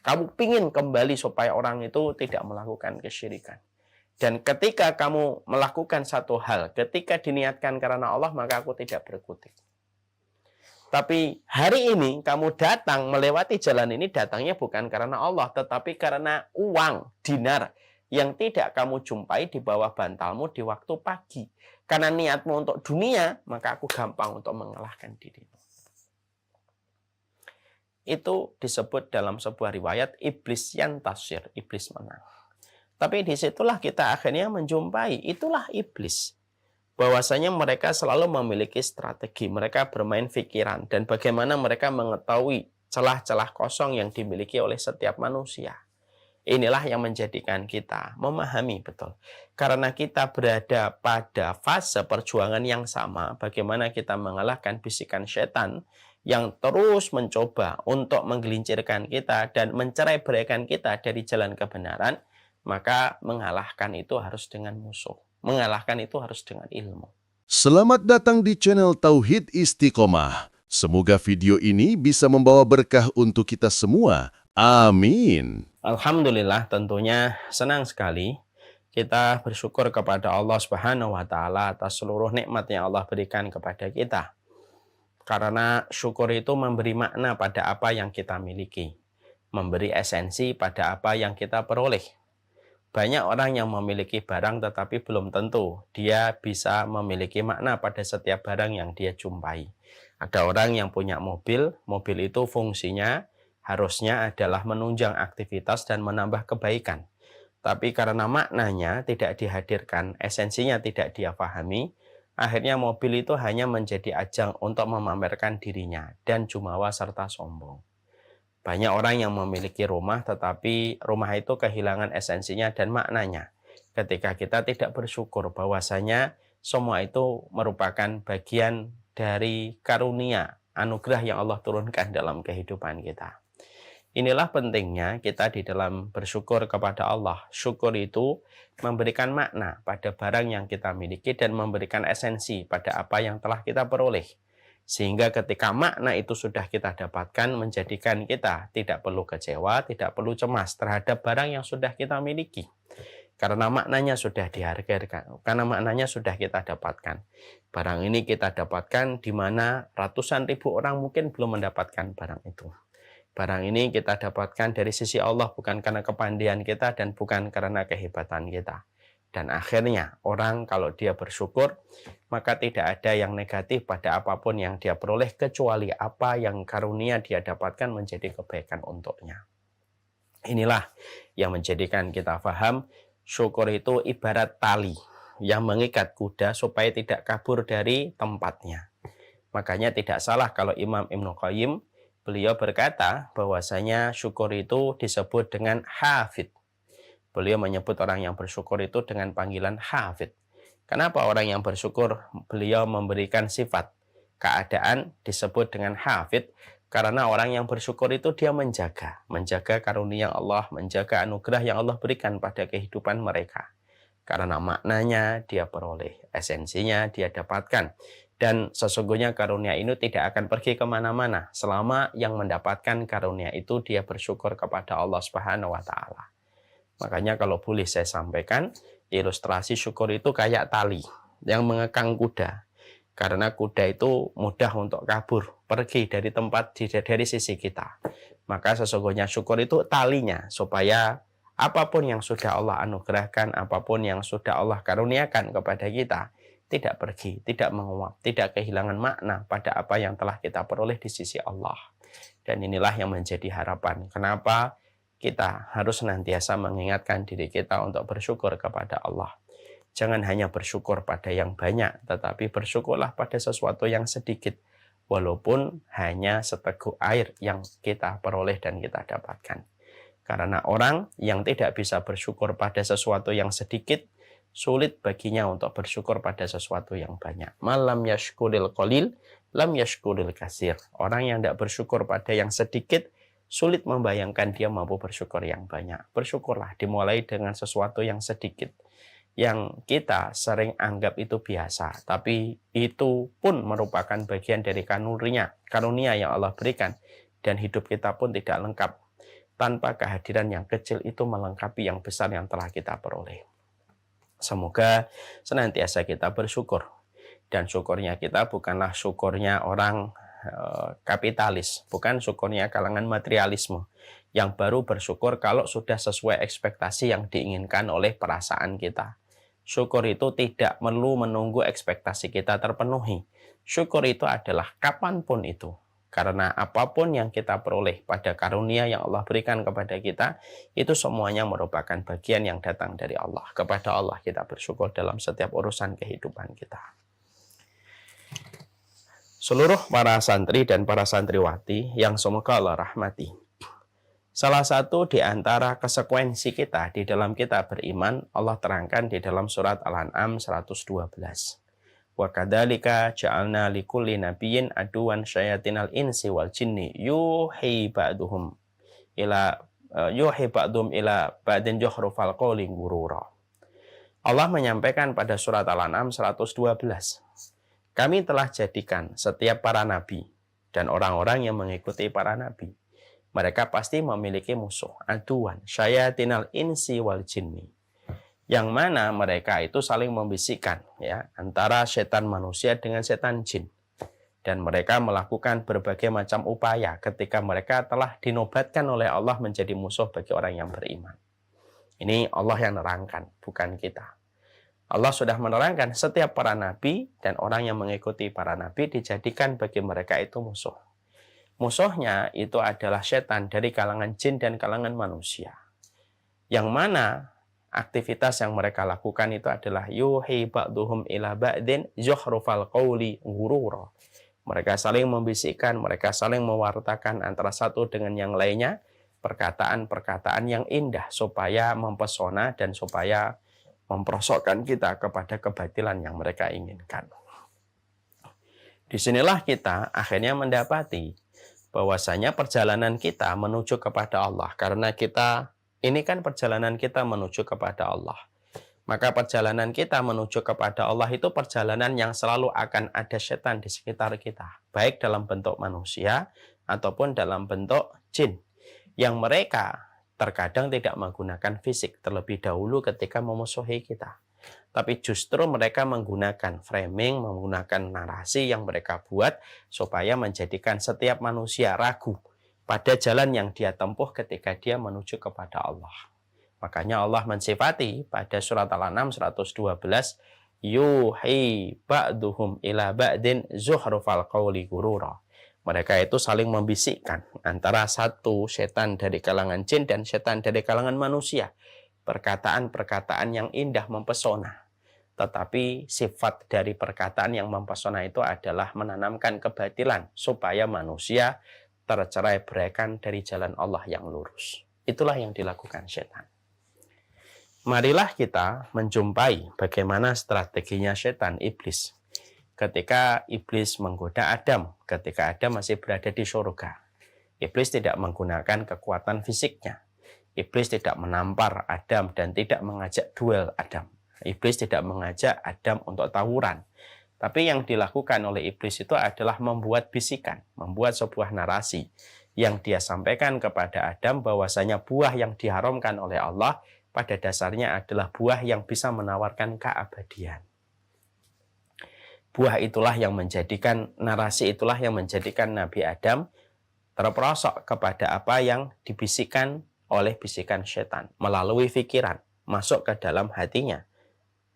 Kamu pingin kembali supaya orang itu tidak melakukan kesyirikan. Dan ketika kamu melakukan satu hal, ketika diniatkan karena Allah, maka aku tidak berkutik. Tapi hari ini kamu datang melewati jalan ini, datangnya bukan karena Allah, tetapi karena uang, dinar, yang tidak kamu jumpai di bawah bantalmu di waktu pagi. Karena niatmu untuk dunia, maka aku gampang untuk mengalahkan dirimu. Itu disebut dalam sebuah riwayat, iblis yantasir, iblis menang. Tapi disitulah kita akhirnya menjumpai, itulah iblis. Bahwasanya mereka selalu memiliki strategi, mereka bermain pikiran, dan bagaimana mereka mengetahui celah-celah kosong yang dimiliki oleh setiap manusia. Inilah yang menjadikan kita memahami betul. Karena kita berada pada fase perjuangan yang sama, bagaimana kita mengalahkan bisikan setan yang terus mencoba untuk menggelincirkan kita dan mencerai-beraikan kita dari jalan kebenaran, maka mengalahkan itu harus dengan musuh. Mengalahkan itu harus dengan ilmu. Selamat datang di channel Tauhid Istiqomah. Semoga video ini bisa membawa berkah untuk kita semua. Amin. Alhamdulillah, tentunya senang sekali kita bersyukur kepada Allah Subhanahu wa taala atas seluruh nikmat yang Allah berikan kepada kita. Karena syukur itu memberi makna pada apa yang kita miliki, memberi esensi pada apa yang kita peroleh. Banyak orang yang memiliki barang tetapi belum tentu dia bisa memiliki makna pada setiap barang yang dia jumpai. Ada orang yang punya mobil, mobil itu fungsinya harusnya adalah menunjang aktivitas dan menambah kebaikan. Tapi karena maknanya tidak dihadirkan, esensinya tidak dia pahami, akhirnya mobil itu hanya menjadi ajang untuk memamerkan dirinya dan jumawa serta sombong. Banyak orang yang memiliki rumah, tetapi rumah itu kehilangan esensinya dan maknanya. Ketika kita tidak bersyukur bahwasanya semua itu merupakan bagian dari karunia, anugerah yang Allah turunkan dalam kehidupan kita. Inilah pentingnya kita di dalam bersyukur kepada Allah. Syukur itu memberikan makna pada barang yang kita miliki dan memberikan esensi pada apa yang telah kita peroleh. Sehingga ketika makna itu sudah kita dapatkan, menjadikan kita tidak perlu kecewa, tidak perlu cemas terhadap barang yang sudah kita miliki. Karena maknanya sudah dihargai, karena maknanya sudah kita dapatkan. Barang ini kita dapatkan di mana ratusan ribu orang mungkin belum mendapatkan barang itu. Barang ini kita dapatkan dari sisi Allah, bukan karena kepandaian kita dan bukan karena kehebatan kita. Dan akhirnya orang kalau dia bersyukur, maka tidak ada yang negatif pada apapun yang dia peroleh, kecuali apa yang karunia dia dapatkan menjadi kebaikan untuknya. Inilah yang menjadikan kita paham, syukur itu ibarat tali yang mengikat kuda supaya tidak kabur dari tempatnya. Makanya tidak salah kalau Imam Ibnu Qayyim, beliau berkata bahwasanya syukur itu disebut dengan hafid. Beliau menyebut orang yang bersyukur itu dengan panggilan hafid. Kenapa orang yang bersyukur beliau memberikan sifat keadaan disebut dengan hafid? Karena orang yang bersyukur itu dia menjaga karunia Allah, menjaga anugerah yang Allah berikan pada kehidupan mereka. Karena maknanya dia peroleh, esensinya dia dapatkan. Dan sesungguhnya karunia ini tidak akan pergi kemana-mana selama yang mendapatkan karunia itu dia bersyukur kepada Allah Subhanahu wa taala. Makanya kalau boleh saya sampaikan, ilustrasi syukur itu kayak tali yang mengekang kuda. Karena kuda itu mudah untuk kabur, pergi dari tempat, dari sisi kita. Maka sesungguhnya syukur itu talinya, supaya apapun yang sudah Allah anugerahkan, apapun yang sudah Allah karuniakan kepada kita, tidak pergi, tidak menguap, tidak kehilangan makna pada apa yang telah kita peroleh di sisi Allah. Dan inilah yang menjadi harapan. Kenapa kita harus senantiasa mengingatkan diri kita untuk bersyukur kepada Allah. Jangan hanya bersyukur pada yang banyak, tetapi bersyukurlah pada sesuatu yang sedikit, walaupun hanya seteguk air yang kita peroleh dan kita dapatkan. Karena orang yang tidak bisa bersyukur pada sesuatu yang sedikit, sulit baginya untuk bersyukur pada sesuatu yang banyak. Malam yashkuril qalil, lam yashkuril katsir. Orang yang tidak bersyukur pada yang sedikit, sulit membayangkan dia mampu bersyukur yang banyak. Bersyukurlah dimulai dengan sesuatu yang sedikit, yang kita sering anggap itu biasa, tapi itu pun merupakan bagian dari karunia yang Allah berikan, dan hidup kita pun tidak lengkap tanpa kehadiran yang kecil itu melengkapi yang besar yang telah kita peroleh. Semoga senantiasa kita bersyukur. Dan syukurnya kita bukanlah syukurnya orang kapitalis, bukan syukurnya kalangan materialisme, yang baru bersyukur kalau sudah sesuai ekspektasi yang diinginkan oleh perasaan kita. Syukur itu tidak perlu menunggu ekspektasi kita terpenuhi. Syukur itu adalah kapanpun itu. Karena apapun yang kita peroleh pada karunia yang Allah berikan kepada kita, itu semuanya merupakan bagian yang datang dari Allah. Kepada Allah kita bersyukur dalam setiap urusan kehidupan kita. Seluruh para santri dan para santriwati yang semoga Allah rahmati. Salah satu di antara konsekuensi kita di dalam kita beriman, Allah terangkan di dalam surat Al-An'am 112. Wa kadzalika ja'alna likulli nabiyyin aduwan syayatinal insi wal jinni yuhi ba'duhum ila ba'din zuhrufal qawli ghurura. Allah menyampaikan pada surat Al-An'am 112. Kami telah jadikan setiap para nabi dan orang-orang yang mengikuti para nabi, mereka pasti memiliki musuh, aduwan syayatinal insi wal jinni, yang mana mereka itu saling membisikkan ya antara setan manusia dengan setan jin, dan mereka melakukan berbagai macam upaya ketika mereka telah dinobatkan oleh Allah menjadi musuh bagi orang yang beriman. Ini Allah yang nerangkan, bukan kita. Allah sudah menerangkan setiap para nabi dan orang yang mengikuti para nabi dijadikan bagi mereka itu musuh. Musuhnya itu adalah setan dari kalangan jin dan kalangan manusia, yang mana aktivitas yang mereka lakukan itu adalah yuhi ba'duhum ila ba'din zuhrufal qawli ghurura. Mereka saling membisikkan, mereka saling mewartakan antara satu dengan yang lainnya perkataan-perkataan yang indah supaya mempesona dan supaya memperosokkan kita kepada kebatilan yang mereka inginkan. Disinilah kita akhirnya mendapati bahwasanya perjalanan kita menuju kepada Allah, karena ini kan perjalanan kita menuju kepada Allah. Maka perjalanan kita menuju kepada Allah itu perjalanan yang selalu akan ada setan di sekitar kita. Baik dalam bentuk manusia ataupun dalam bentuk jin. Yang mereka terkadang tidak menggunakan fisik terlebih dahulu ketika memusuhi kita. Tapi justru mereka menggunakan framing, menggunakan narasi yang mereka buat supaya menjadikan setiap manusia ragu pada jalan yang dia tempuh ketika dia menuju kepada Allah. Makanya Allah mensifati pada surat Al-An'am 112, yuhi ba'duhum ila ba'din zuhrufal qawli ghurura. Mereka itu saling membisikkan antara satu setan dari kalangan jin dan setan dari kalangan manusia. Perkataan-perkataan yang indah mempesona. Tetapi sifat dari perkataan yang mempesona itu adalah menanamkan kebatilan supaya manusia tercerai-beraikan dari jalan Allah yang lurus. Itulah yang dilakukan setan. Marilah kita menjumpai bagaimana strateginya setan iblis. Ketika iblis menggoda Adam, ketika Adam masih berada di surga. Iblis tidak menggunakan kekuatan fisiknya. Iblis tidak menampar Adam dan tidak mengajak duel Adam. Iblis tidak mengajak Adam untuk tawuran. Tapi yang dilakukan oleh iblis itu adalah membuat bisikan, membuat sebuah narasi yang dia sampaikan kepada Adam bahwasanya buah yang diharamkan oleh Allah pada dasarnya adalah buah yang bisa menawarkan keabadian. Buah itulah yang menjadikan, narasi itulah yang menjadikan Nabi Adam terperosok kepada apa yang dibisikkan oleh bisikan setan melalui pikiran, masuk ke dalam hatinya,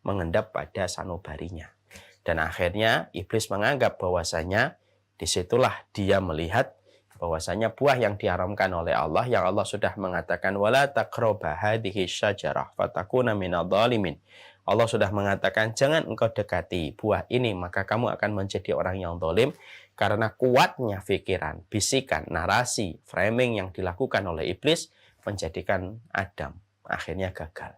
mengendap pada sanubarinya. Dan akhirnya iblis menganggap bahwasanya disitulah dia melihat bahwasanya buah yang diharamkan oleh Allah, yang Allah sudah mengatakan wala taqraba hadhihi syajarah fatakuna minadh-dhalimin. Allah sudah mengatakan jangan engkau dekati buah ini maka kamu akan menjadi orang yang zalim, karena kuatnya pikiran, bisikan, narasi, framing yang dilakukan oleh iblis menjadikan Adam akhirnya gagal.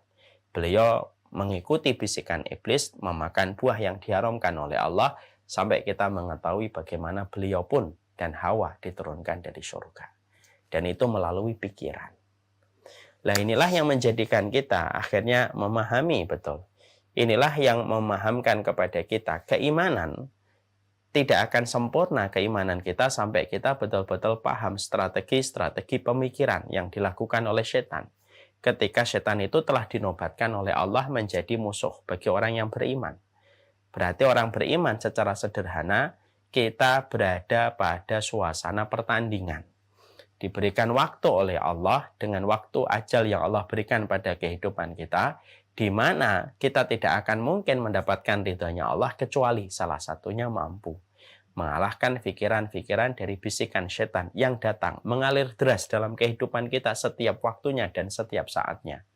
Beliau mengikuti bisikan iblis, memakan buah yang diharamkan oleh Allah, sampai kita mengetahui bagaimana beliau pun dan Hawa diturunkan dari surga. Dan itu melalui pikiran. Nah, inilah yang menjadikan kita akhirnya memahami betul. Inilah yang memahamkan kepada kita keimanan tidak akan sempurna keimanan kita sampai kita betul-betul paham strategi-strategi pemikiran yang dilakukan oleh setan. Ketika setan itu telah dinobatkan oleh Allah menjadi musuh bagi orang yang beriman. Berarti orang beriman secara sederhana, kita berada pada suasana pertandingan. Diberikan waktu oleh Allah dengan waktu ajal yang Allah berikan pada kehidupan kita, di mana kita tidak akan mungkin mendapatkan ridhonya Allah kecuali salah satunya mampu mengalahkan pikiran-pikiran dari bisikan setan yang datang mengalir deras dalam kehidupan kita setiap waktunya dan setiap saatnya.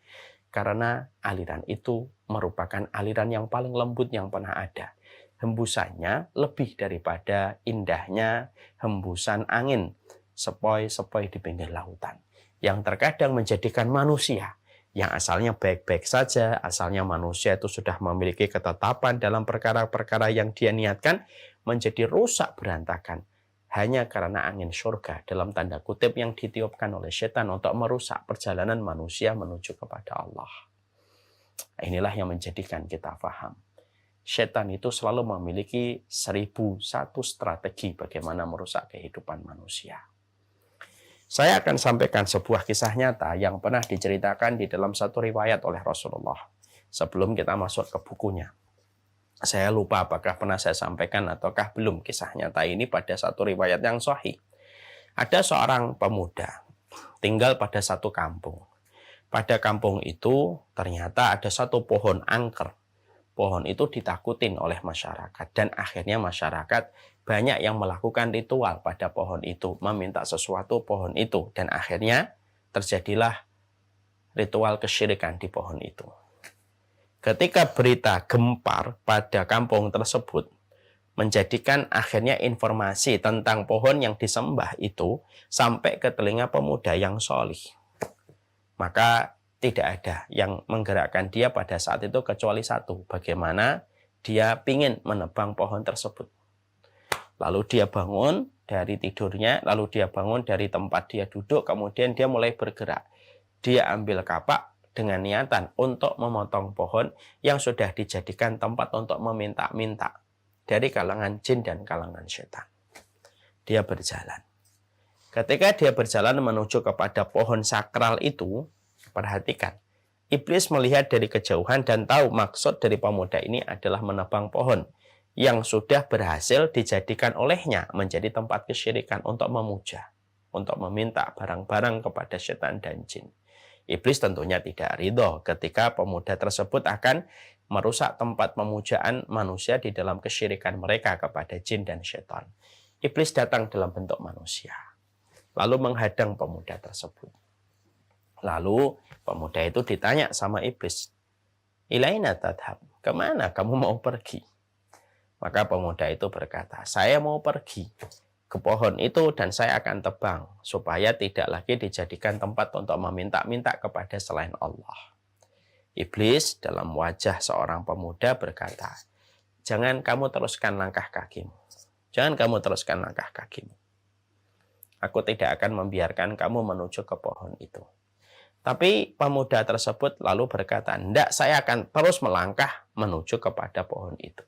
Karena aliran itu merupakan aliran yang paling lembut yang pernah ada. Hembusannya lebih daripada indahnya hembusan angin sepoi-sepoi di pinggir lautan, yang terkadang menjadikan manusia yang asalnya baik-baik saja, asalnya manusia itu sudah memiliki ketetapan dalam perkara-perkara yang dia niatkan, menjadi rusak berantakan hanya karena angin surga dalam tanda kutip yang ditiupkan oleh setan untuk merusak perjalanan manusia menuju kepada Allah. Inilah yang menjadikan kita paham. Setan itu selalu memiliki 1001 strategi bagaimana merusak kehidupan manusia. Saya akan sampaikan sebuah kisah nyata yang pernah diceritakan di dalam satu riwayat oleh Rasulullah. Sebelum kita masuk ke bukunya. Saya lupa apakah pernah saya sampaikan ataukah belum kisah nyata ini pada satu riwayat yang sahih. Ada seorang pemuda tinggal pada satu kampung. Pada kampung itu ternyata ada satu pohon angker. Pohon itu ditakutin oleh masyarakat dan akhirnya masyarakat banyak yang melakukan ritual pada pohon itu, meminta sesuatu pohon itu, dan akhirnya terjadilah ritual kesyirikan di pohon itu. Ketika berita gempar pada kampung tersebut, menjadikan akhirnya informasi tentang pohon yang disembah itu sampai ke telinga pemuda yang solih. Maka tidak ada yang menggerakkan dia pada saat itu kecuali satu, bagaimana dia ingin menebang pohon tersebut. Lalu dia bangun dari tidurnya, lalu dia bangun dari tempat dia duduk, kemudian dia mulai bergerak. Dia ambil kapak dengan niatan untuk memotong pohon yang sudah dijadikan tempat untuk meminta-minta dari kalangan jin dan kalangan setan. Dia berjalan. Ketika dia berjalan menuju kepada pohon sakral itu, perhatikan, iblis melihat dari kejauhan dan tahu maksud dari pemuda ini adalah menebang pohon yang sudah berhasil dijadikan olehnya menjadi tempat kesyirikan untuk memuja, untuk meminta barang-barang kepada setan dan jin. Iblis tentunya tidak ridho ketika pemuda tersebut akan merusak tempat pemujaan manusia di dalam kesyirikan mereka kepada jin dan setan. Iblis datang dalam bentuk manusia, lalu menghadang pemuda tersebut. Lalu pemuda itu ditanya sama iblis, "Ilaina tadhab, kemana kamu mau pergi?" Maka pemuda itu berkata, "Saya mau pergi ke pohon itu dan saya akan tebang supaya tidak lagi dijadikan tempat untuk meminta-minta kepada selain Allah." Iblis dalam wajah seorang pemuda berkata, "Jangan kamu teruskan langkah kakimu. Jangan kamu teruskan langkah kakimu. Aku tidak akan membiarkan kamu menuju ke pohon itu." Tapi pemuda tersebut lalu berkata, "Enggak, saya akan terus melangkah menuju kepada pohon itu."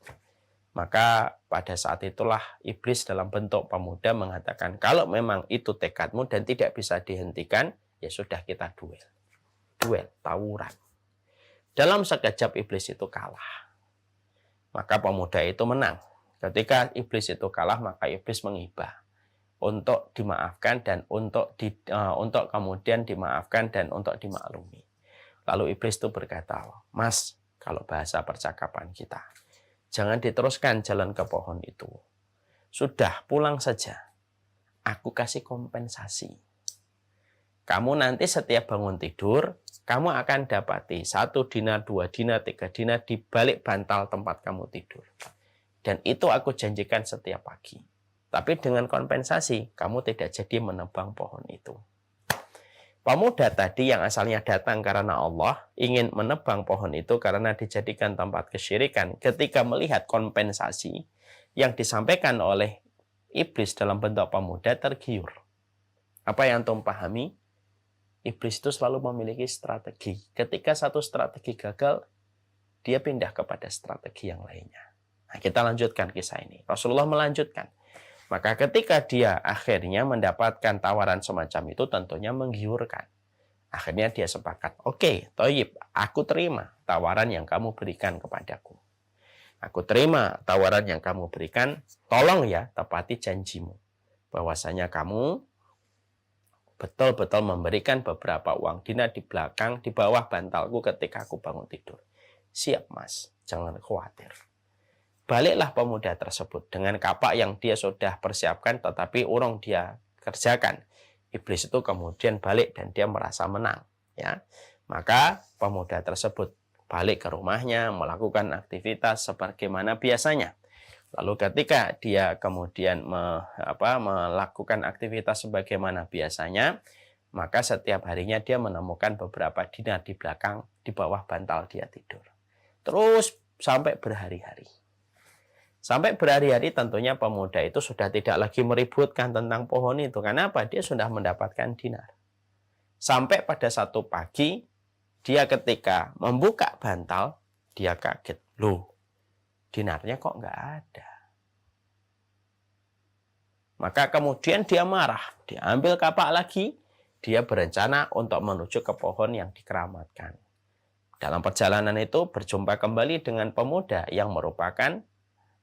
Maka pada saat itulah iblis dalam bentuk pemuda mengatakan, "Kalau memang itu tekadmu dan tidak bisa dihentikan, ya sudah kita duel. Duel, tawuran." Dalam sekejap iblis itu kalah. Maka pemuda itu menang. Ketika iblis itu kalah, maka iblis menghibah untuk dimaafkan dan untuk kemudian dimaafkan dan untuk dimaklumi. Lalu iblis itu berkata, "Mas, kalau bahasa percakapan kita, jangan diteruskan jalan ke pohon itu. Sudah, pulang saja. Aku kasih kompensasi. Kamu nanti setiap bangun tidur, kamu akan dapati 1 dinar, 2 dinar, 3 dinar di balik bantal tempat kamu tidur. Dan itu aku janjikan setiap pagi. Tapi dengan kompensasi, kamu tidak jadi menebang pohon itu." Pemuda tadi yang asalnya datang karena Allah, ingin menebang pohon itu karena dijadikan tempat kesyirikan. Ketika melihat kompensasi yang disampaikan oleh iblis dalam bentuk pemuda, tergiur. Apa yang antum pahami? Iblis itu selalu memiliki strategi. Ketika satu strategi gagal, dia pindah kepada strategi yang lainnya. Nah, kita lanjutkan kisah ini. Rasulullah melanjutkan. Maka ketika dia akhirnya mendapatkan tawaran semacam itu tentunya menggiurkan. Akhirnya dia sepakat, oke, Thayyib, aku terima tawaran yang kamu berikan kepadaku. Aku terima tawaran yang kamu berikan, tolong ya tepati janjimu. Bahwasanya kamu betul-betul memberikan beberapa uang dinar di belakang, di bawah bantalku ketika aku bangun tidur. Siap mas, jangan khawatir. Baliklah pemuda tersebut dengan kapak yang dia sudah persiapkan tetapi urung dia kerjakan. Iblis itu kemudian balik dan dia merasa menang. Ya, maka pemuda tersebut balik ke rumahnya melakukan aktivitas sebagaimana biasanya. Lalu ketika dia kemudian melakukan aktivitas sebagaimana biasanya, maka setiap harinya dia menemukan beberapa dinar di belakang di bawah bantal dia tidur. Terus sampai berhari-hari. Sampai berhari-hari tentunya pemuda itu sudah tidak lagi meributkan tentang pohon itu. Karena apa? Dia sudah mendapatkan dinar. Sampai pada satu pagi, dia ketika membuka bantal, dia kaget. Loh, dinarnya kok nggak ada? Maka kemudian dia marah. Dia ambil kapak lagi, dia berencana untuk menuju ke pohon yang dikeramatkan. Dalam perjalanan itu berjumpa kembali dengan pemuda yang merupakan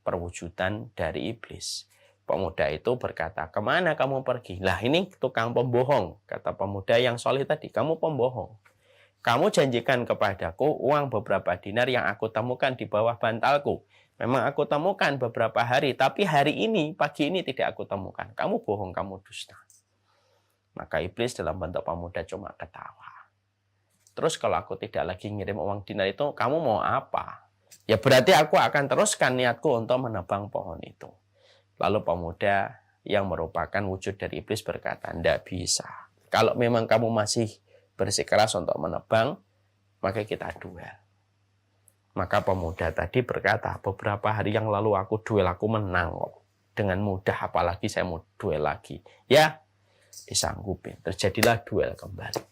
perwujudan dari iblis. Pemuda itu berkata, kemana kamu pergi? Lah ini tukang pembohong. Kata pemuda yang soleh tadi, kamu pembohong. Kamu janjikan kepadaku uang beberapa dinar yang aku temukan di bawah bantalku. Memang aku temukan beberapa hari, tapi hari ini, pagi ini tidak aku temukan. Kamu bohong, kamu dusta. Maka iblis dalam bentuk pemuda cuma ketawa. Terus kalau aku tidak lagi ngirim uang dinar itu, kamu mau apa? Ya berarti aku akan teruskan niatku untuk menebang pohon itu. Lalu pemuda yang merupakan wujud dari iblis berkata, tidak bisa. Kalau memang kamu masih bersikeras untuk menebang, maka kita duel. Maka pemuda tadi berkata, beberapa hari yang lalu aku duel, aku menang kok. Dengan mudah, apalagi saya mau duel lagi. Ya, disanggupin. Terjadilah duel kembali.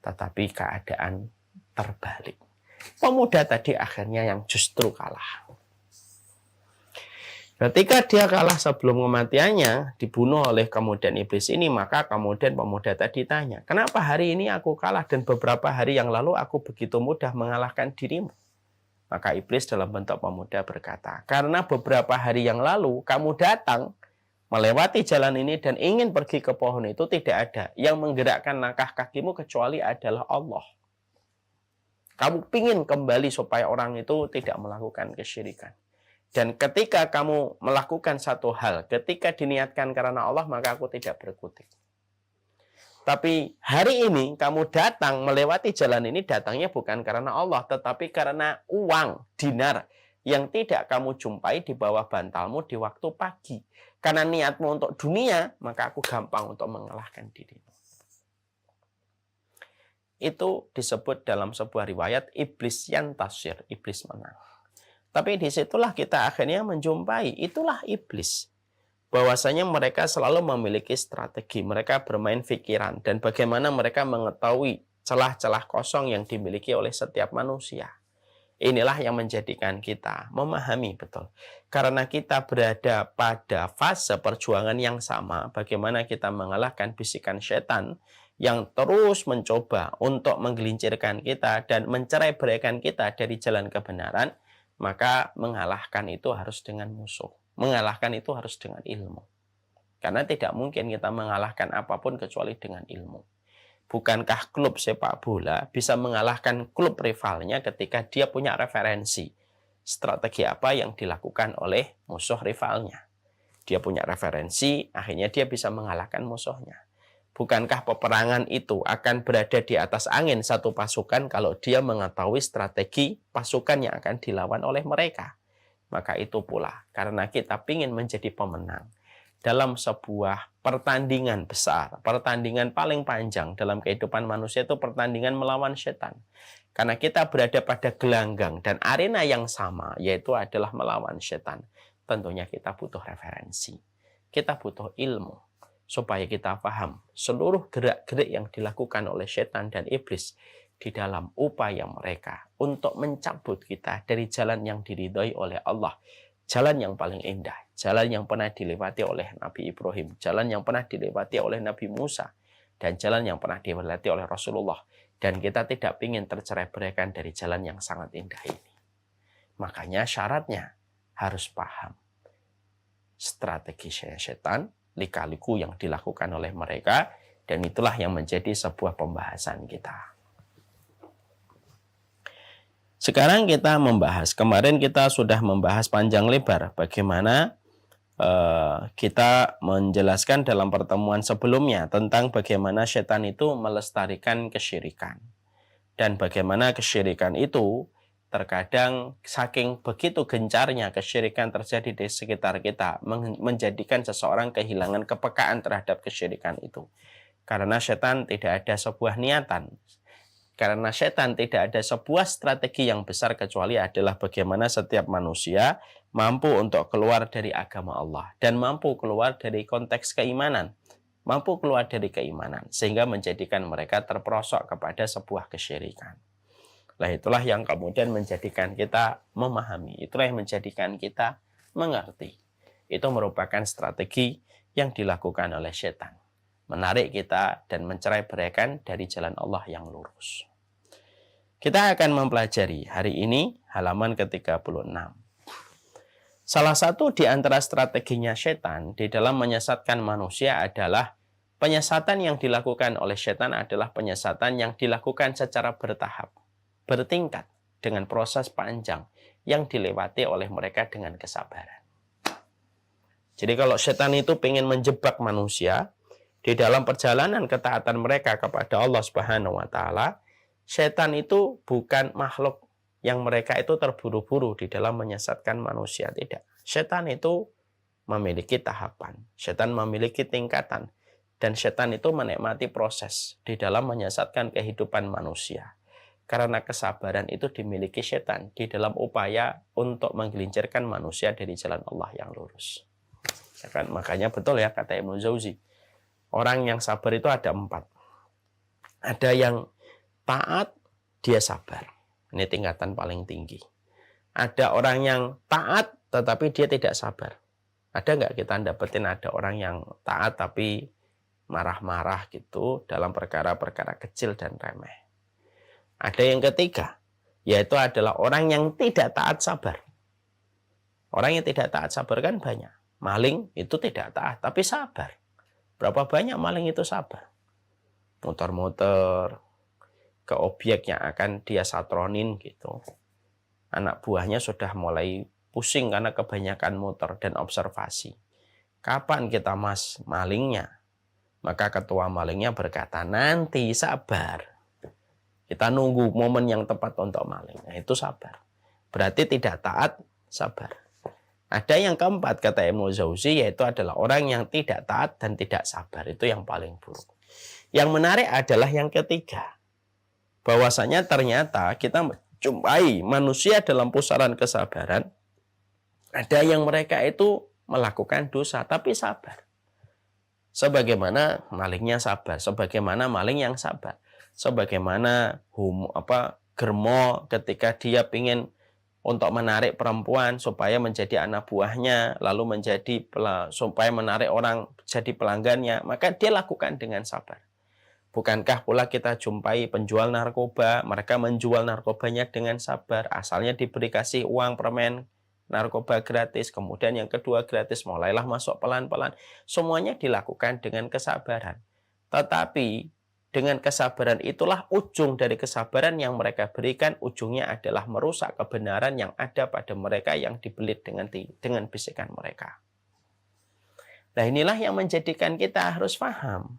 Tetapi keadaan terbalik. Pemuda tadi akhirnya yang justru kalah. Ketika dia kalah sebelum kematiannya, dibunuh oleh kemudian iblis ini, maka kemudian pemuda tadi tanya, kenapa hari ini aku kalah dan beberapa hari yang lalu aku begitu mudah mengalahkan dirimu? Maka iblis dalam bentuk pemuda berkata, karena beberapa hari yang lalu kamu datang melewati jalan ini dan ingin pergi ke pohon itu, tidak ada yang menggerakkan langkah kakimu kecuali adalah Allah. Kamu ingin kembali supaya orang itu tidak melakukan kesyirikan. Dan ketika kamu melakukan satu hal, ketika diniatkan karena Allah, maka aku tidak berkutik. Tapi hari ini kamu datang melewati jalan ini, datangnya bukan karena Allah, tetapi karena uang, dinar, yang tidak kamu jumpai di bawah bantalmu di waktu pagi. Karena niatmu untuk dunia, maka aku gampang untuk mengalahkan dirimu. Itu disebut dalam sebuah riwayat iblis yantasir, iblis menang. Tapi disitulah kita akhirnya menjumpai, itulah iblis. Bahwasanya mereka selalu memiliki strategi, mereka bermain pikiran, dan bagaimana mereka mengetahui celah-celah kosong yang dimiliki oleh setiap manusia. Inilah yang menjadikan kita memahami betul. Karena kita berada pada fase perjuangan yang sama, bagaimana kita mengalahkan bisikan setan yang terus mencoba untuk menggelincirkan kita dan mencerai-beraikan kita dari jalan kebenaran, maka mengalahkan itu harus dengan musuh. Mengalahkan itu harus dengan ilmu. Karena tidak mungkin kita mengalahkan apapun kecuali dengan ilmu. Bukankah klub sepak bola bisa mengalahkan klub rivalnya ketika dia punya referensi? Strategi apa yang dilakukan oleh musuh rivalnya? Dia punya referensi, akhirnya dia bisa mengalahkan musuhnya. Bukankah peperangan itu akan berada di atas angin satu pasukan kalau dia mengetahui strategi pasukan yang akan dilawan oleh mereka? Maka itu pula, karena kita ingin menjadi pemenang dalam sebuah pertandingan besar, pertandingan paling panjang dalam kehidupan manusia itu pertandingan melawan setan. Karena kita berada pada gelanggang dan arena yang sama, yaitu adalah melawan setan. Tentunya kita butuh referensi, kita butuh ilmu, supaya kita paham seluruh gerak-gerik yang dilakukan oleh setan dan iblis di dalam upaya mereka untuk mencabut kita dari jalan yang diridhoi oleh Allah, jalan yang paling indah, jalan yang pernah dilewati oleh Nabi Ibrahim, jalan yang pernah dilewati oleh Nabi Musa, dan jalan yang pernah dilewati oleh Rasulullah. Dan kita tidak ingin tercerai-beraikan dari jalan yang sangat indah ini. Makanya syaratnya harus paham strategi setan, lika-liku yang dilakukan oleh mereka, dan itulah yang menjadi sebuah pembahasan kita. Sekarang kita membahas, kemarin kita sudah membahas panjang lebar bagaimana kita menjelaskan dalam pertemuan sebelumnya tentang bagaimana setan itu melestarikan kesyirikan. Dan bagaimana kesyirikan itu terkadang saking begitu gencarnya kesyirikan terjadi di sekitar kita, menjadikan seseorang kehilangan kepekaan terhadap kesyirikan itu. Karena setan tidak ada sebuah niatan. Karena setan tidak ada sebuah strategi yang besar kecuali adalah bagaimana setiap manusia mampu untuk keluar dari agama Allah dan mampu keluar dari konteks keimanan, mampu keluar dari keimanan sehingga menjadikan mereka terperosok kepada sebuah kesyirikan. Nah, itulah yang kemudian menjadikan kita memahami, itulah yang menjadikan kita mengerti. Itu merupakan strategi yang dilakukan oleh setan, menarik kita dan mencerai-beraikan dari jalan Allah yang lurus. Kita akan mempelajari hari ini halaman ke-36. Salah satu di antara strateginya setan di dalam menyesatkan manusia adalah penyesatan yang dilakukan oleh setan adalah penyesatan yang dilakukan secara bertahap, bertingkat dengan proses panjang yang dilewati oleh mereka dengan kesabaran. Jadi kalau setan itu ingin menjebak manusia di dalam perjalanan ketaatan mereka kepada Allah Subhanahu wa taala, setan itu bukan makhluk yang mereka itu terburu-buru di dalam menyesatkan manusia, tidak. Setan itu memiliki tahapan, setan memiliki tingkatan, dan setan itu menikmati proses di dalam menyesatkan kehidupan manusia. Karena kesabaran itu dimiliki setan di dalam upaya untuk menggelincirkan manusia dari jalan Allah yang lurus. Ya kan? Makanya betul ya kata Ibnu Jauzi, orang yang sabar itu ada 4. Ada yang taat, dia sabar. Ini tingkatan paling tinggi. Ada orang yang taat, tetapi dia tidak sabar. Ada nggak kita dapetin ada orang yang taat, tapi marah-marah gitu dalam perkara-perkara kecil dan remeh. Ada yang ketiga, yaitu adalah orang yang tidak taat sabar. Orang yang tidak taat sabar kan banyak. Maling itu tidak taat, tapi sabar. Berapa banyak maling itu sabar? Muter-muter ke objek yang akan dia satronin gitu. Anak buahnya sudah mulai pusing karena kebanyakan muter dan observasi. Kapan kita mas malingnya? Maka ketua malingnya berkata, nanti sabar. Kita nunggu momen yang tepat untuk maling. Nah, itu sabar. Berarti tidak taat, sabar. Ada yang keempat kata Ibnu Jauzi, yaitu adalah orang yang tidak taat dan tidak sabar. Itu yang paling buruk. Yang menarik adalah yang ketiga. Bahwasanya ternyata kita menjumpai manusia dalam pusaran kesabaran, ada yang mereka itu melakukan dosa tapi sabar. Sebagaimana malingnya sabar, sebagaimana maling yang sabar, sebagaimana germo ketika dia ingin untuk menarik perempuan supaya menjadi anak buahnya, lalu supaya menarik orang jadi pelanggannya, maka dia lakukan dengan sabar. Bukankah pula kita jumpai penjual narkoba, mereka menjual narkobanya dengan sabar, asalnya diberi kasih uang permen narkoba gratis, kemudian yang kedua gratis, mulailah masuk pelan-pelan. Semuanya dilakukan dengan kesabaran. Tetapi dengan kesabaran itulah ujung dari kesabaran yang mereka berikan, ujungnya adalah merusak kebenaran yang ada pada mereka yang dibelit dengan bisikan mereka. Nah, inilah yang menjadikan kita harus paham.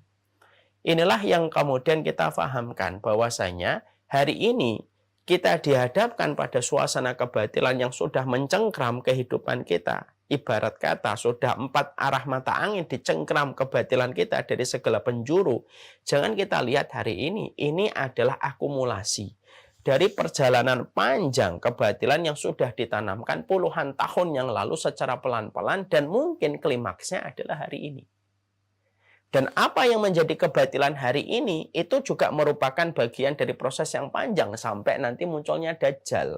Inilah yang kemudian kita fahamkan bahwasanya hari ini kita dihadapkan pada suasana kebatilan yang sudah mencengkram kehidupan kita. Ibarat kata sudah 4 arah mata angin dicengkram kebatilan kita dari segala penjuru. Jangan kita lihat hari ini adalah akumulasi dari perjalanan panjang kebatilan yang sudah ditanamkan puluhan tahun yang lalu secara pelan-pelan dan mungkin klimaksnya adalah hari ini. Dan apa yang menjadi kebatilan hari ini itu juga merupakan bagian dari proses yang panjang sampai nanti munculnya Dajjal.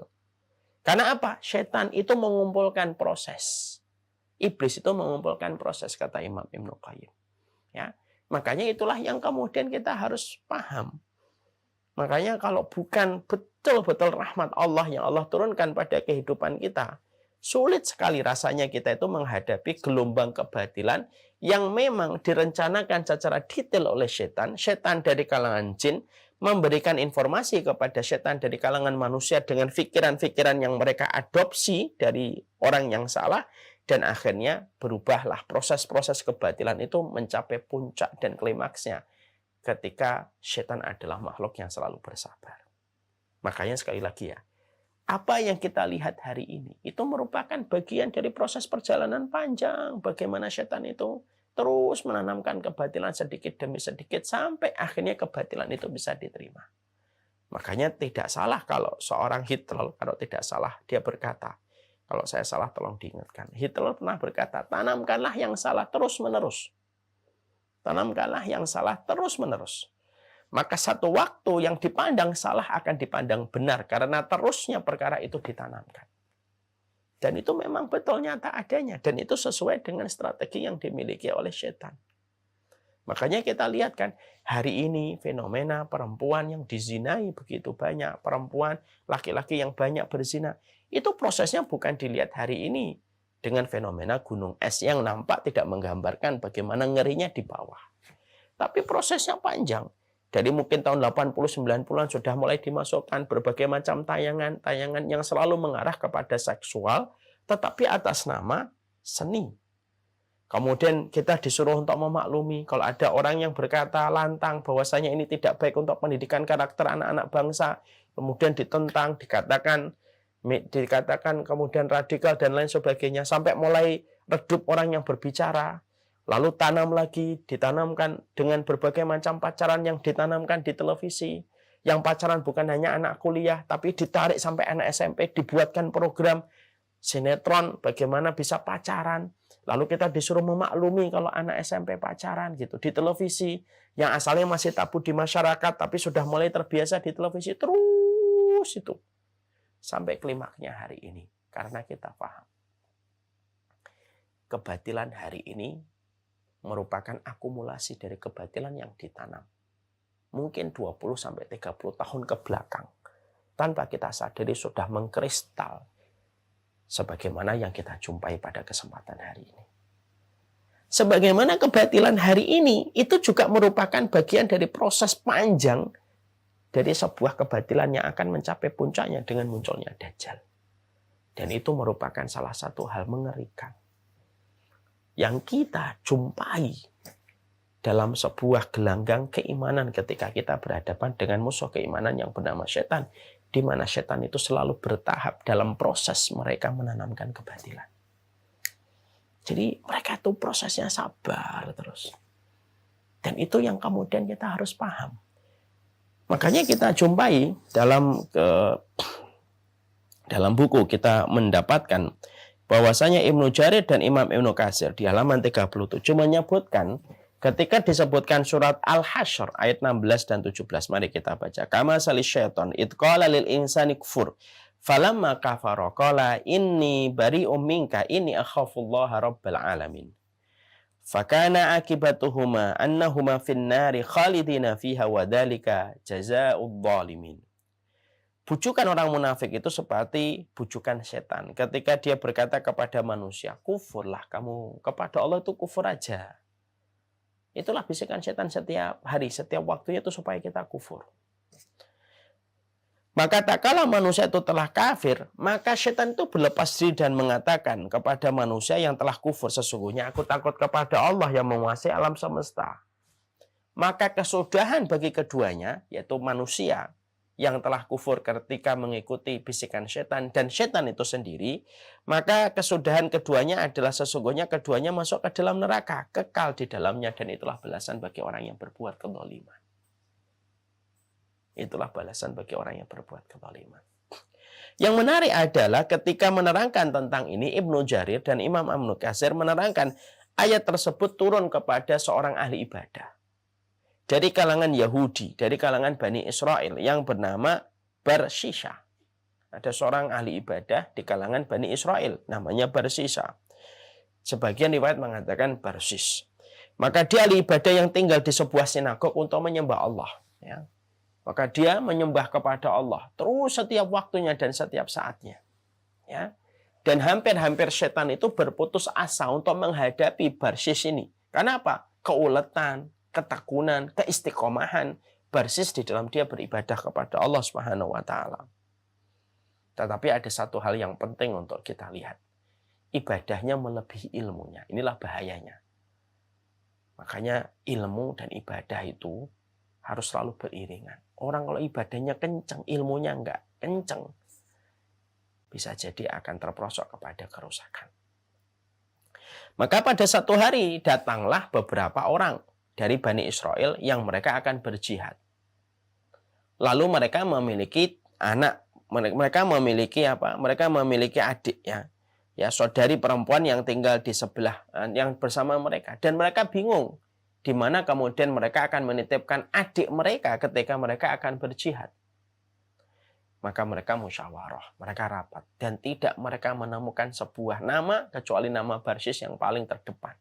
Karena apa? Setan itu mengumpulkan proses. Iblis itu mengumpulkan proses, kata Imam Ibnu Qayyim. Ya, makanya itulah yang kemudian kita harus paham. Makanya kalau bukan betul-betul rahmat Allah yang Allah turunkan pada kehidupan kita, sulit sekali rasanya kita itu menghadapi gelombang kebatilan yang memang direncanakan secara detail oleh setan. Setan dari kalangan jin memberikan informasi kepada setan dari kalangan manusia dengan pikiran-pikiran yang mereka adopsi dari orang yang salah. Dan akhirnya berubahlah proses-proses kebatilan itu mencapai puncak dan klimaksnya ketika setan adalah makhluk yang selalu bersabar. Makanya sekali lagi ya, apa yang kita lihat hari ini itu merupakan bagian dari proses perjalanan panjang. Bagaimana setan itu terus menanamkan kebatilan sedikit demi sedikit sampai akhirnya kebatilan itu bisa diterima. Makanya tidak salah kalau seorang Hitler, kalau tidak salah dia berkata, kalau saya salah tolong diingatkan. Hitler pernah berkata, tanamkanlah yang salah terus-menerus. Tanamkanlah yang salah terus-menerus. Maka satu waktu yang dipandang salah akan dipandang benar karena terusnya perkara itu ditanamkan. Dan itu memang betul nyata adanya. Dan itu sesuai dengan strategi yang dimiliki oleh setan. Makanya kita lihat kan, hari ini fenomena perempuan yang dizinai begitu banyak. Perempuan, laki-laki yang banyak berzina. Itu prosesnya bukan dilihat hari ini dengan fenomena gunung es yang nampak tidak menggambarkan bagaimana ngerinya di bawah. Tapi prosesnya panjang. Dari mungkin tahun 80-90-an sudah mulai dimasukkan berbagai macam tayangan-tayangan yang selalu mengarah kepada seksual, tetapi atas nama seni. Kemudian kita disuruh untuk memaklumi kalau ada orang yang berkata lantang bahwasanya ini tidak baik untuk pendidikan karakter anak-anak bangsa, kemudian ditentang, dikatakan kemudian radikal dan lain sebagainya, sampai mulai redup orang yang berbicara. Lalu tanam lagi, ditanamkan dengan berbagai macam pacaran yang ditanamkan di televisi. Yang pacaran bukan hanya anak kuliah, tapi ditarik sampai anak SMP, dibuatkan program sinetron bagaimana bisa pacaran. Lalu kita disuruh memaklumi kalau anak SMP pacaran gitu di televisi, yang asalnya masih tabu di masyarakat, tapi sudah mulai terbiasa di televisi terus itu. Sampai klimaknya hari ini. Karena kita paham. Kebatilan hari ini merupakan akumulasi dari kebatilan yang ditanam. Mungkin 20-30 tahun ke belakang. Tanpa kita sadari sudah mengkristal. Sebagaimana yang kita jumpai pada kesempatan hari ini. Sebagaimana kebatilan hari ini, itu juga merupakan bagian dari proses panjang dari sebuah kebatilan yang akan mencapai puncaknya dengan munculnya Dajjal. Dan itu merupakan salah satu hal mengerikan yang kita jumpai dalam sebuah gelanggang keimanan ketika kita berhadapan dengan musuh keimanan yang bernama setan, di mana setan itu selalu bertahap dalam proses mereka menanamkan kebatilan. Jadi mereka itu prosesnya sabar terus. Dan itu yang kemudian kita harus paham. Makanya kita jumpai dalam buku kita mendapatkan bahwasanya Ibnu Jarir dan Imam Ibnu Katsir di halaman 37 menyebutkan ketika disebutkan surat Al-Hasyr ayat 16 dan 17. Mari kita baca. Kama salis syaiton id qala lil insani kfur falamma kafara qala inni bari'um minka inni akhafullaha rabbal alamin. Fakana akibatuhuma annahuma finnari khalidina fiha wa dzalika jazaa'udz dzalimin. Bujukan orang munafik itu seperti bujukan setan. Ketika dia berkata kepada manusia, kufurlah kamu, kepada Allah itu kufur aja. Itulah bisikan setan setiap hari, setiap waktunya itu supaya kita kufur. Maka tak kala manusia itu telah kafir, maka setan itu berlepas diri dan mengatakan kepada manusia yang telah kufur, sesungguhnya aku takut kepada Allah yang menguasai alam semesta. Maka kesudahan bagi keduanya, yaitu manusia yang telah kufur ketika mengikuti bisikan setan dan setan itu sendiri, maka kesudahan keduanya adalah sesungguhnya keduanya masuk ke dalam neraka, kekal di dalamnya, dan itulah balasan bagi orang yang berbuat kezaliman. Itulah balasan bagi orang yang berbuat kezaliman. Yang menarik adalah ketika menerangkan tentang ini, Ibnu Jarir dan Imam Ibnu Katsir menerangkan ayat tersebut turun kepada seorang ahli ibadah dari kalangan Yahudi, dari kalangan Bani Israel yang bernama Barshisha. Ada seorang ahli ibadah di kalangan Bani Israel, namanya Barsisa. Sebagian riwayat mengatakan Barsis. Maka dia ahli ibadah yang tinggal di sebuah sinagog untuk menyembah Allah. Ya. Maka dia menyembah kepada Allah terus setiap waktunya dan setiap saatnya. Ya. Dan hampir-hampir setan itu berputus asa untuk menghadapi Barsis ini. Karena apa? Keuletan, ketekunan, keistiqomahan Barsis di dalam dia beribadah kepada Allah Subhanahu wa taala. Tetapi ada satu hal yang penting untuk kita lihat. Ibadahnya melebihi ilmunya. Inilah bahayanya. Makanya ilmu dan ibadah itu harus selalu beriringan. Orang kalau ibadahnya kenceng, ilmunya enggak kenceng, bisa jadi akan terperosok kepada kerusakan. Maka pada satu hari datanglah beberapa orang dari Bani Israel yang mereka akan berjihad. Lalu mereka memiliki anak, mereka memiliki apa? Mereka memiliki adik ya saudari perempuan yang tinggal di sebelah, yang bersama mereka, dan mereka bingung di mana kemudian mereka akan menitipkan adik mereka ketika mereka akan berjihad. Maka mereka musyawarah, mereka rapat, dan tidak mereka menemukan sebuah nama kecuali nama Barsis yang paling terdepan.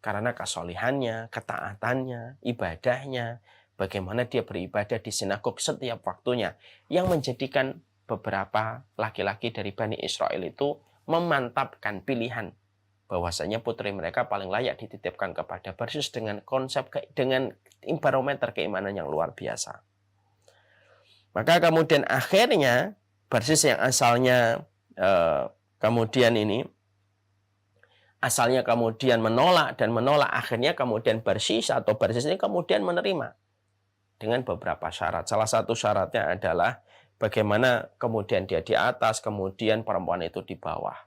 Karena kesolihannya, ketaatannya, ibadahnya, bagaimana dia beribadah di sinagog setiap waktunya, yang menjadikan beberapa laki-laki dari Bani Israel itu memantapkan pilihan bahwasanya putri mereka paling layak dititipkan kepada Barsis dengan konsep, dengan barometer keimanan yang luar biasa. Maka kemudian akhirnya Barsis yang asalnya kemudian menolak, akhirnya kemudian Barsis ini kemudian menerima dengan beberapa syarat. Salah satu syaratnya adalah bagaimana kemudian dia di atas, kemudian perempuan itu di bawah.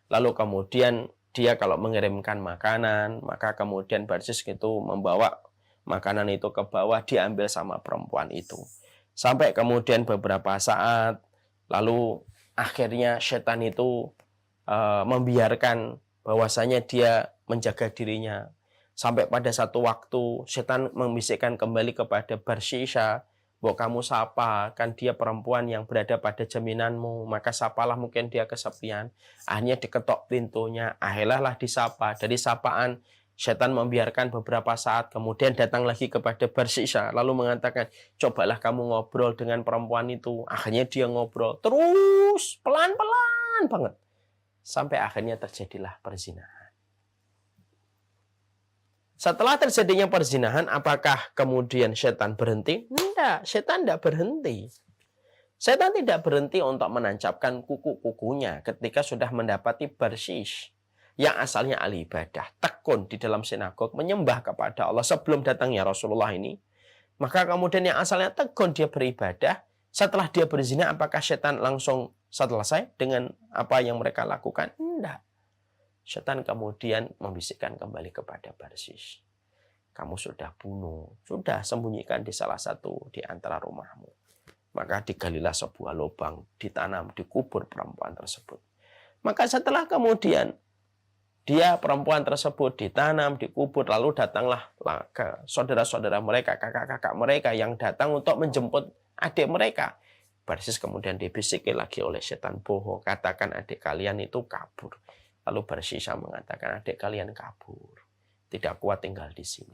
Lalu kemudian dia kalau mengirimkan makanan, maka kemudian Barsis itu membawa makanan itu ke bawah, diambil sama perempuan itu. Sampai kemudian beberapa saat, lalu akhirnya setan itu membiarkan bahwasanya dia menjaga dirinya. Sampai pada satu waktu, setan membisikkan kembali kepada Barsisa, bahwa kamu sapa, kan dia perempuan yang berada pada jaminanmu, maka sapalah, mungkin dia kesepian. Akhirnya diketok pintunya, akhirnya disapa. Dari sapaan, setan membiarkan beberapa saat, kemudian datang lagi kepada Barsisa, lalu mengatakan, cobalah kamu ngobrol dengan perempuan itu. Akhirnya dia ngobrol, terus pelan-pelan banget. Sampai akhirnya terjadilah perzinahan. Setelah terjadinya perzinahan, apakah kemudian setan berhenti? Tidak, setan tidak berhenti. Setan tidak berhenti untuk menancapkan kuku-kukunya ketika sudah mendapati Barsis yang asalnya ahli ibadah, tekun di dalam sinagog, menyembah kepada Allah sebelum datangnya Rasulullah ini. Maka kemudian yang asalnya tekun dia beribadah, setelah dia berzina, apakah setan langsung selesai dengan apa yang mereka lakukan? Tidak. Setan kemudian membisikkan kembali kepada Barsis. Kamu sudah bunuh, sudah sembunyikan di salah satu di antara rumahmu. Maka digalilah sebuah lubang, ditanam, dikubur perempuan tersebut. Maka setelah kemudian dia perempuan tersebut ditanam, dikubur, lalu datanglah ke saudara-saudara mereka, kakak-kakak mereka yang datang untuk menjemput adik mereka. Barsis kemudian dibisiki lagi oleh setan, bohong, katakan adik kalian itu kabur. Lalu Barsisa mengatakan, adik kalian kabur, tidak kuat tinggal di sini.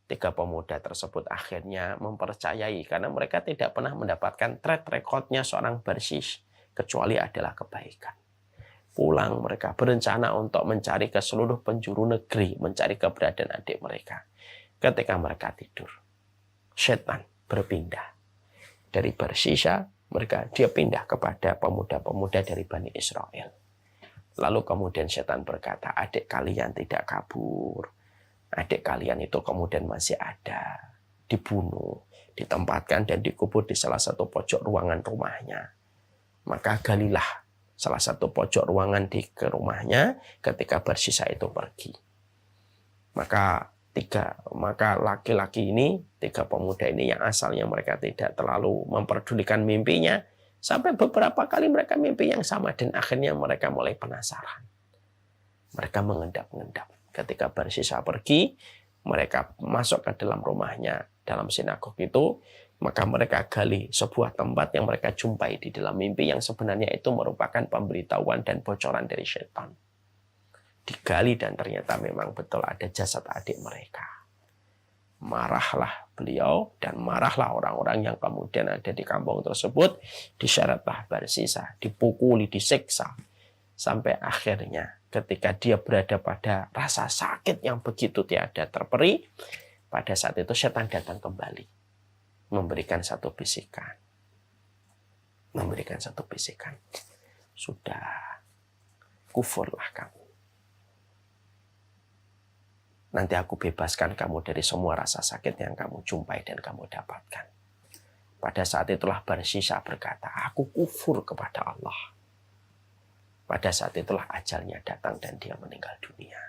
Tiga pemuda tersebut akhirnya mempercayai karena mereka tidak pernah mendapatkan track recordnya seorang Barsis kecuali adalah kebaikan. Pulang mereka berencana untuk mencari ke seluruh penjuru negeri, mencari keberadaan adik mereka. Ketika mereka tidur, setan berpindah dari Barsisa, dia pindah kepada pemuda-pemuda dari Bani Israel. Lalu kemudian setan berkata, adik kalian tidak kabur. Adik kalian itu kemudian masih ada, dibunuh, ditempatkan dan dikubur di salah satu pojok ruangan rumahnya. Maka galilah salah satu pojok ruangan ke rumahnya ketika Barsisa itu pergi. Maka laki-laki ini, tiga pemuda ini yang asalnya mereka tidak terlalu memperdulikan mimpinya, sampai beberapa kali mereka mimpi yang sama dan akhirnya mereka mulai penasaran. Mereka mengendap-endap. Ketika Barsisa pergi, mereka masuk ke dalam rumahnya, dalam sinagog itu, Maka mereka gali sebuah tempat yang mereka jumpai di dalam mimpi yang sebenarnya itu merupakan pemberitahuan dan bocoran dari syaitan. Digali dan ternyata memang betul ada jasad adik mereka. Marahlah beliau dan marahlah orang-orang yang kemudian ada di kampung tersebut. Disyaratlah bersisa, dipukuli, disiksa. Sampai akhirnya ketika dia berada pada rasa sakit yang begitu tiada terperi, pada saat itu setan datang kembali. Memberikan satu bisikan. Sudah, kufurlah kamu. Nanti aku bebaskan kamu dari semua rasa sakit yang kamu jumpai dan kamu dapatkan. Pada saat itulah Barsisa berkata, aku kufur kepada Allah. Pada saat itulah ajalnya datang dan dia meninggal dunia.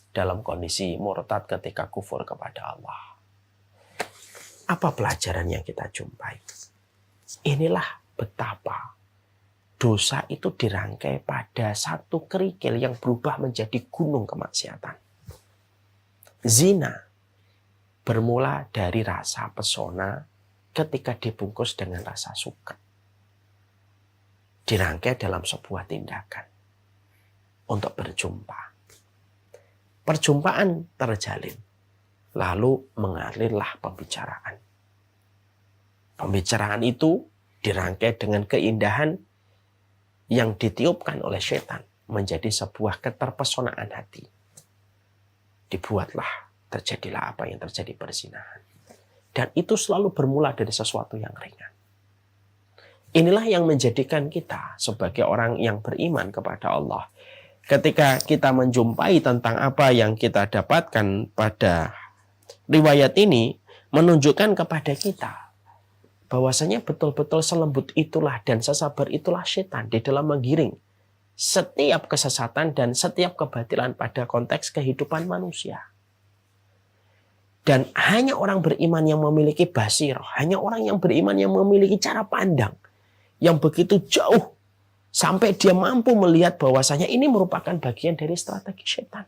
Dalam kondisi murtad ketika kufur kepada Allah. Apa pelajaran yang kita jumpai? Inilah betapa dosa itu dirangkai pada satu kerikil yang berubah menjadi gunung kemaksiatan. Zina bermula dari rasa pesona ketika dibungkus dengan rasa suka. Dirangkai dalam sebuah tindakan untuk berjumpa. Perjumpaan terjalin. Lalu mengalirlah pembicaraan. Pembicaraan itu dirangkai dengan keindahan yang ditiupkan oleh setan menjadi sebuah keterpesonaan hati. Dibuatlah, terjadilah apa yang terjadi perzinahan. Dan itu selalu bermula dari sesuatu yang ringan. Inilah yang menjadikan kita sebagai orang yang beriman kepada Allah. Ketika kita menjumpai tentang apa yang kita dapatkan pada riwayat ini, menunjukkan kepada kita bahwasanya betul-betul selembut itulah dan sesabar itulah setan di dalam menggiring setiap kesesatan dan setiap kebatilan pada konteks kehidupan manusia. Dan hanya orang beriman yang memiliki basirah, hanya orang yang beriman yang memiliki cara pandang yang begitu jauh sampai dia mampu melihat bahwasanya ini merupakan bagian dari strategi setan.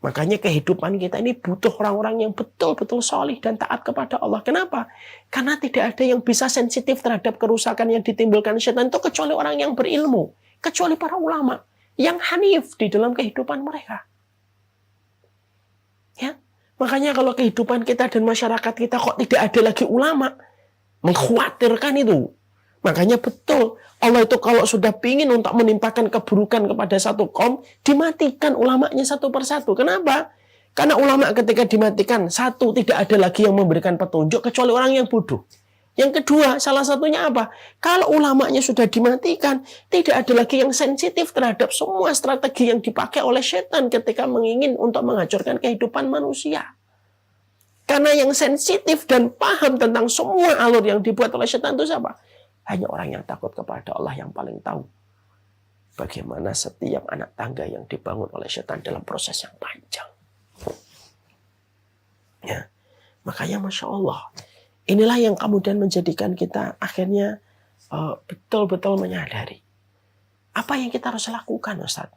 Makanya kehidupan kita ini butuh orang-orang yang betul-betul solih dan taat kepada Allah. Kenapa? Karena tidak ada yang bisa sensitif terhadap kerusakan yang ditimbulkan setan itu kecuali orang yang berilmu. Kecuali para ulama yang hanif di dalam kehidupan mereka. Ya, makanya kalau kehidupan kita dan masyarakat kita kok tidak ada lagi ulama, mengkhawatirkan itu. Makanya betul, Allah itu kalau sudah ingin untuk menimpakan keburukan kepada satu kaum, dimatikan ulamanya satu persatu. Kenapa? Karena ulama ketika dimatikan, satu, tidak ada lagi yang memberikan petunjuk kecuali orang yang bodoh. Yang kedua, salah satunya apa? Kalau ulamanya sudah dimatikan, tidak ada lagi yang sensitif terhadap semua strategi yang dipakai oleh setan ketika ingin untuk menghancurkan kehidupan manusia. Karena yang sensitif dan paham tentang semua alur yang dibuat oleh setan itu siapa? Hanya orang yang takut kepada Allah yang paling tahu bagaimana setiap anak tangga yang dibangun oleh setan dalam proses yang panjang. Ya, makanya Masya Allah, inilah yang kemudian menjadikan kita akhirnya betul-betul menyadari apa yang kita harus lakukan, Ustaz.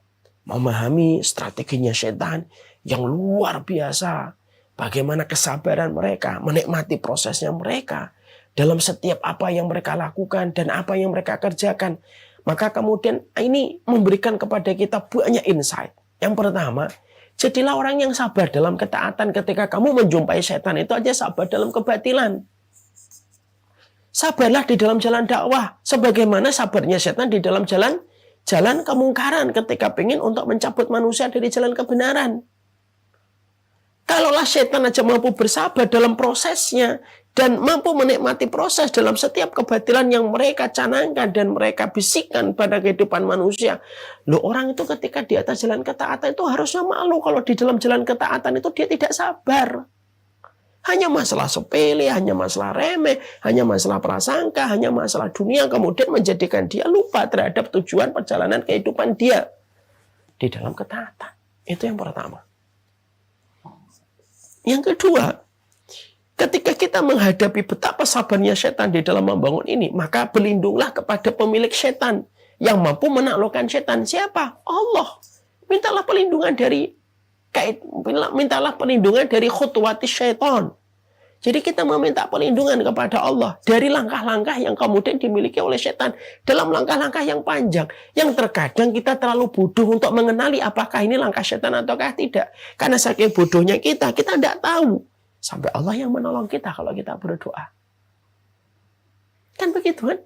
Memahami strateginya setan yang luar biasa. Bagaimana kesabaran mereka, menikmati prosesnya mereka dalam setiap apa yang mereka lakukan dan apa yang mereka kerjakan. Maka kemudian ini memberikan kepada kita banyak insight. Yang pertama, jadilah orang yang sabar dalam ketaatan. Ketika kamu menjumpai setan itu aja sabar dalam kebatilan. Sabarlah di dalam jalan dakwah. Sebagaimana sabarnya setan di dalam jalan kemungkaran ketika ingin untuk mencabut manusia dari jalan kebenaran. Kalaulah setan aja mampu bersabar dalam prosesnya dan mampu menikmati proses dalam setiap kebatilan yang mereka canangkan dan mereka bisikkan pada kehidupan manusia. Loh, orang itu ketika di atas jalan ketaatan itu harusnya malu kalau di dalam jalan ketaatan itu dia tidak sabar. Hanya masalah sepele, hanya masalah remeh, hanya masalah prasangka, hanya masalah dunia kemudian menjadikan dia lupa terhadap tujuan perjalanan kehidupan dia di dalam ketaatan. Itu yang pertama. Yang kedua, ketika kita menghadapi betapa sabarnya setan di dalam membangun ini, maka berlindunglah kepada pemilik setan yang mampu menaklukkan setan. Siapa? Allah. Mintalah perlindungan dari khutuwati syaitan. Jadi kita meminta perlindungan kepada Allah dari langkah-langkah yang kemudian dimiliki oleh setan dalam langkah-langkah yang panjang. Yang terkadang kita terlalu bodoh untuk mengenali apakah ini langkah setan ataukah tidak. Karena saking bodohnya kita tidak tahu. Sampai Allah yang menolong kita kalau kita berdoa. Kan begitu kan?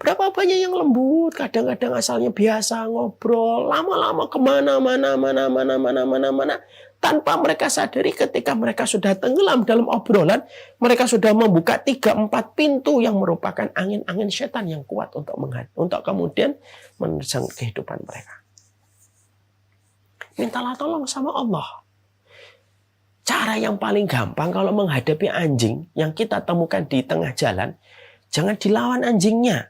Berapa banyak yang lembut, kadang-kadang asalnya biasa ngobrol, lama-lama kemana-mana, tanpa mereka sadari ketika mereka sudah tenggelam dalam obrolan, mereka sudah membuka 3-4 pintu yang merupakan angin-angin setan yang kuat untuk kemudian menerjang kehidupan mereka. Mintalah tolong sama Allah. Cara yang paling gampang kalau menghadapi anjing yang kita temukan di tengah jalan, jangan dilawan anjingnya.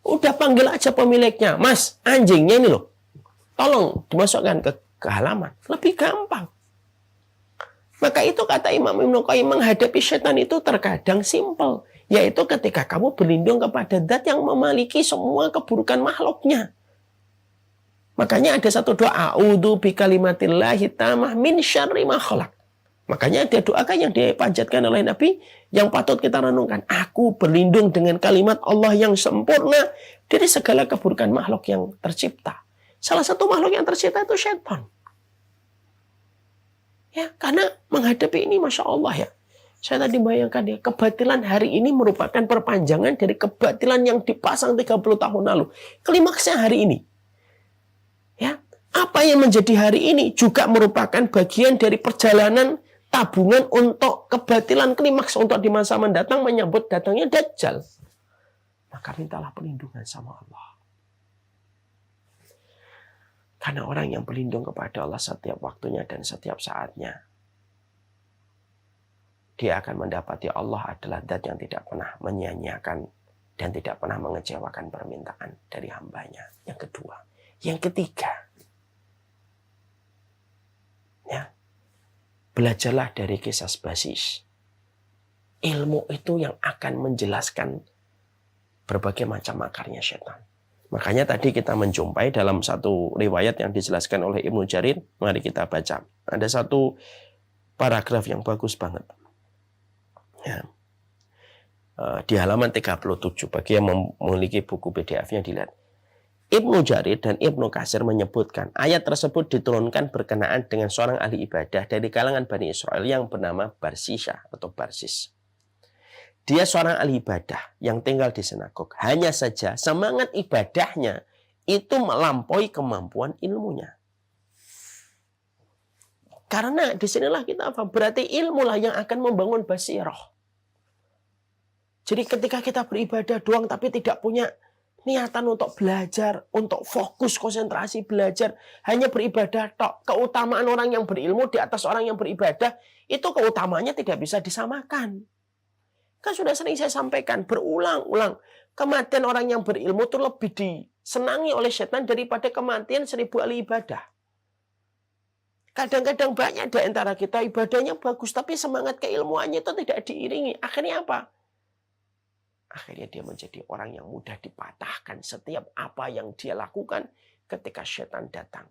Udah panggil aja pemiliknya, Mas, anjingnya ini loh, tolong dimasukkan ke halaman. Lebih gampang. Maka itu kata Imam Ibnu Qayyim, menghadapi setan itu terkadang simpel. Yaitu ketika kamu berlindung kepada zat yang memiliki semua keburukan makhluknya. Makanya ada satu doa, a'udzu bikalimatillahi tammah min syarri ma khalaq. Makanya ada doakan yang dipanjatkan oleh Nabi yang patut kita renungkan. Aku berlindung dengan kalimat Allah yang sempurna dari segala keburukan makhluk yang tercipta. Salah satu makhluk yang tercipta itu setan. Ya, karena menghadapi ini Masya Allah ya. Saya tadi bayangkan ya, kebatilan hari ini merupakan perpanjangan dari kebatilan yang dipasang 30 tahun lalu. Klimaksnya hari ini. Ya, apa yang menjadi hari ini juga merupakan bagian dari perjalanan tabungan untuk kebatilan klimaks untuk di masa mendatang menyambut datangnya Dajjal. Maka mintalah perlindungan sama Allah. Karena orang yang berlindung kepada Allah setiap waktunya dan setiap saatnya, dia akan mendapati Allah adalah zat yang tidak pernah menyia-nyiakan dan tidak pernah mengecewakan permintaan dari hambanya. Yang kedua. Yang ketiga. Ya. Belajarlah dari kisah basis. Ilmu itu yang akan menjelaskan berbagai macam makarnya setan. Makanya tadi kita menjumpai dalam satu riwayat yang dijelaskan oleh Ibnu Jarir. Mari kita baca. Ada satu paragraf yang bagus banget. Ya. Di halaman 37. Bagi yang memiliki buku PDF-nya dilihat. Ibnu Jarir dan Ibnu Katsir menyebutkan ayat tersebut diturunkan berkenaan dengan seorang ahli ibadah dari kalangan Bani Israel yang bernama Barsisha atau Barsis. Dia seorang ahli ibadah yang tinggal di sinagog. Hanya saja semangat ibadahnya itu melampaui kemampuan ilmunya. Karena disinilah kita apa? Berarti ilmulah yang akan membangun basirah. Jadi ketika kita beribadah doang tapi tidak punya niatan untuk belajar, untuk fokus, konsentrasi belajar, hanya beribadah tok. Keutamaan orang yang berilmu di atas orang yang beribadah, itu keutamanya tidak bisa disamakan. Kan sudah sering saya sampaikan, berulang-ulang. Kematian orang yang berilmu itu lebih disenangi oleh setan daripada kematian 1000 ahli ibadah. Kadang-kadang banyak di antara kita ibadahnya bagus, tapi semangat keilmuannya itu tidak diiringi. Akhirnya apa? Akhirnya dia menjadi orang yang mudah dipatahkan setiap apa yang dia lakukan ketika setan datang.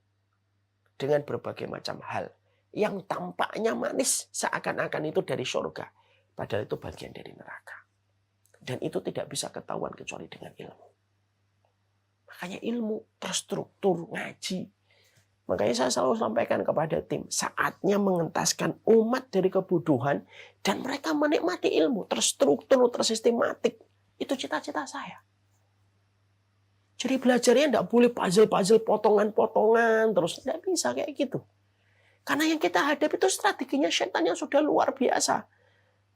Dengan berbagai macam hal yang tampaknya manis seakan-akan itu dari surga. Padahal itu bagian dari neraka. Dan itu tidak bisa ketahuan kecuali dengan ilmu. Makanya ilmu terstruktur, ngaji. Makanya saya selalu sampaikan kepada tim, saatnya mengentaskan umat dari kebodohan dan mereka menikmati ilmu terstruktur, tersistematik. Itu cita-cita saya. Jadi belajarnya tidak boleh puzzle-puzzle, potongan-potongan, terus tidak bisa kayak gitu. Karena yang kita hadapi itu strateginya setan yang sudah luar biasa.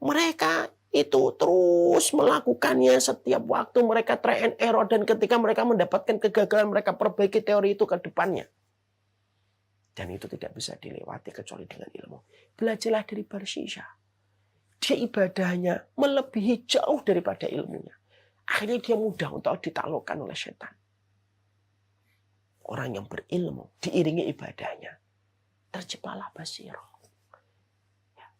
Mereka itu terus melakukannya setiap waktu, mereka try and error, dan ketika mereka mendapatkan kegagalan, mereka perbaiki teori itu ke depannya. Dan itu tidak bisa dilewati kecuali dengan ilmu. Belajarlah dari Barsisha. Dia ibadahnya melebihi jauh daripada ilmunya. Akhirnya dia mudah untuk ditaklukkan oleh setan. Orang yang berilmu diiringi ibadahnya. Terciptalah basirah.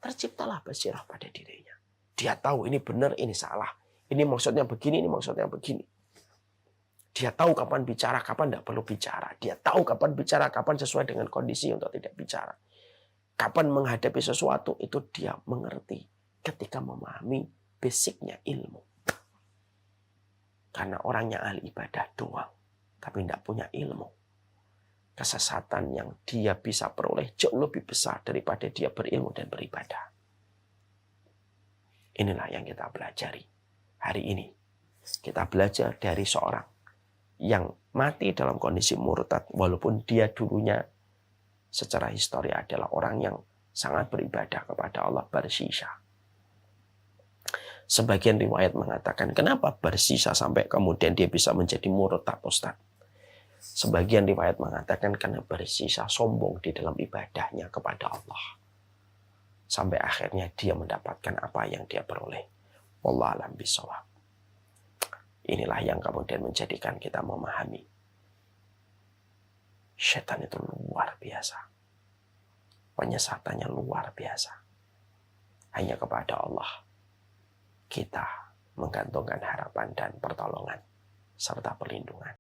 Terciptalah basirah pada dirinya. Dia tahu ini benar, ini salah. Ini maksudnya begini, ini maksudnya begini. Dia tahu kapan bicara, kapan tidak perlu bicara. Dia tahu kapan bicara, kapan sesuai dengan kondisi untuk tidak bicara. Kapan menghadapi sesuatu itu dia mengerti ketika memahami basicnya ilmu. Karena orangnya ahli ibadah doang, tapi tidak punya ilmu. Kesesatan yang dia bisa peroleh jauh lebih besar daripada dia berilmu dan beribadah. Inilah yang kita pelajari hari ini. Kita belajar dari seorang yang mati dalam kondisi murtad, walaupun dia dulunya secara histori adalah orang yang sangat beribadah kepada Allah, bersisa. Sebagian riwayat mengatakan, kenapa bersisa sampai kemudian dia bisa menjadi murtad, Ustaz? Sebagian riwayat mengatakan karena bersisa sombong di dalam ibadahnya kepada Allah. Sampai akhirnya dia mendapatkan apa yang dia peroleh. Wallahu a'lam bishawab. Inilah yang kemudian menjadikan kita memahami setan itu luar biasa. Penyesatannya luar biasa. Hanya kepada Allah kita menggantungkan harapan dan pertolongan serta perlindungan.